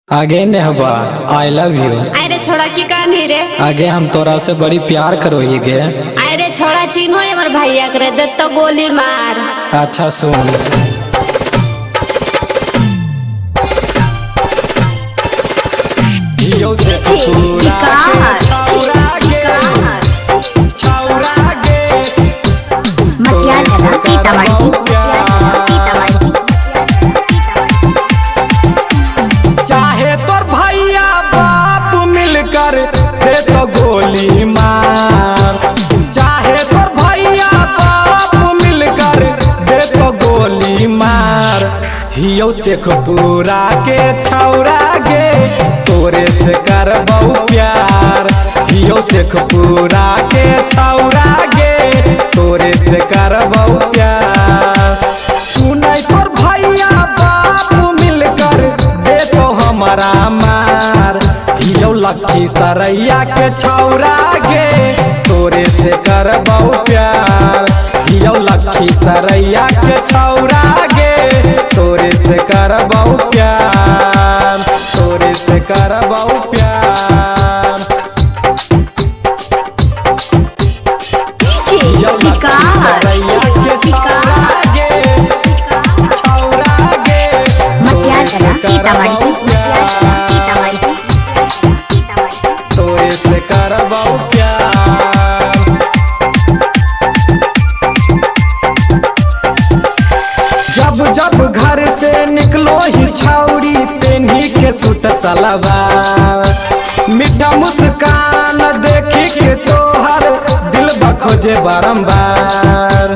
आगे नेहबा I love you. अरे छोड़ा की कहानी रे। आगे हम तोरा से बड़ी प्यार करो ही गे। अरे छोड़ा चिन्हो हमर भैया करे दे तो गोली मार। अच्छा सुन चाहे तोर भैया बाप मिलकर दे तो गोली मार। चाहे तोर भैया बाप मिलकर दे तो गोली मार। हियो शेखपुरा के छौरा गे तोरे से करबौ प्यार। हियो शेखपुरा के छौरा गे तोरे से करबौ प्यार। सुनै तोर भैया बाप मिलकर दे तो हमारा मार। हियो लखीसरैया के छौरा गे तोरे से करबौ प्यार। हियो लखीसरैया के छौरा गे तोरे से करबौ प्यार। तोरे से करबौ प्यार। हियो लखीसरैया के छौरा गे छौरा गे तोरे से करबौ प्यार। तोरे से करबौ प्यार। जब जब घर से निकलो ही छौरी पेन्ही के सूट सलवार। मीठा मुस्कान देखी के तोहर दिल बखोजे बारंबार।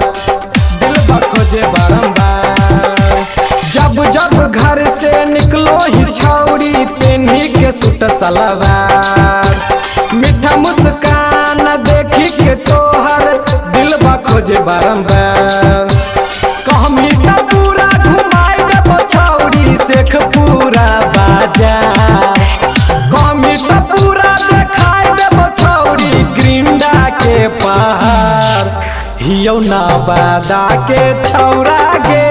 दिल बखोजे बारंबार। जब जब घर से निकलो ही छौरी पेन्ही के सूट सलवार। मीठा मुस्कान देखी के तोहर दिल बखोजे बारंबार। कहमी त पूरा घुमाई देबो छौरी शेखपुरा बाजार। कहमी त पूरा देखाई देबो छौरी ग्रिंडा के पहाड़। हियो नवादा के छौरा गे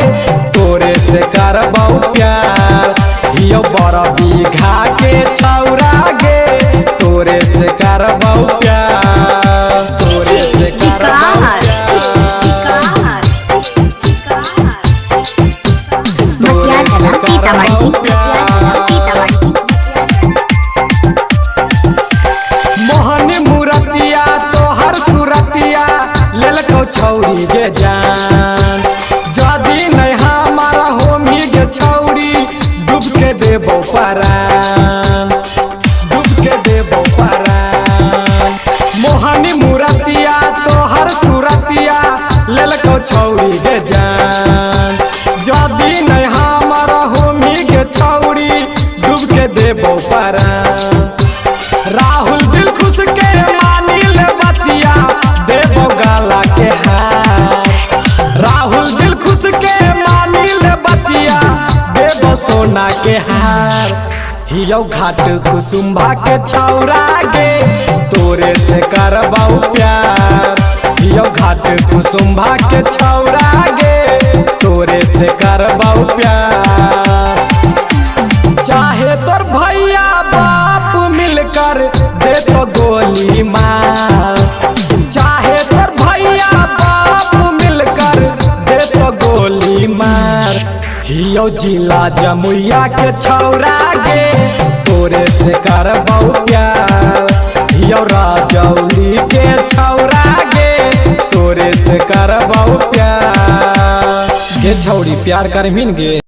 तोरे से करबौ प्यार। हियो बड़बीघा के छौरा गे तोरे से करबौ प्यार। तोरे से करबौ प्यार। मोहनी मूरतिया तोहर सूरतिया लेलकौ छौरी गे जान। जदी नहीं हमारा होमी गे छौरी डूब के देबौ परान। डूब के देबौ परान। मोहनी मूरतिया तोहर सूरतिया लेलकौ छौरी गे जान। जदी नहीं हमारा होमी गे छौरी डूब के देबौ परान। राहुल दिल खुश के मानी ले बतिया देबो गाला के हार। राहुल दिल खुश के मानी ले बतिया देबो सोना के हार। हियो घाट कुसुम्भा के छौरा गे तोरे से करबौ प्यार। हियो घाट कुसुम्भा के छौरा गे तोरे से करबौ प्यार। चाहे तोर भैया बाप मिलकर दे तो गोली मार। चाहे तोर भैया बाप मिलकर दे तो गोली मार। हियो जिला जमुइया के छौरा गे तोरे से करबौ प्यार। हियो राजौली के छौरा गे तोरे से करबौ प्यार। गे छौरी प्यार करबिन गे।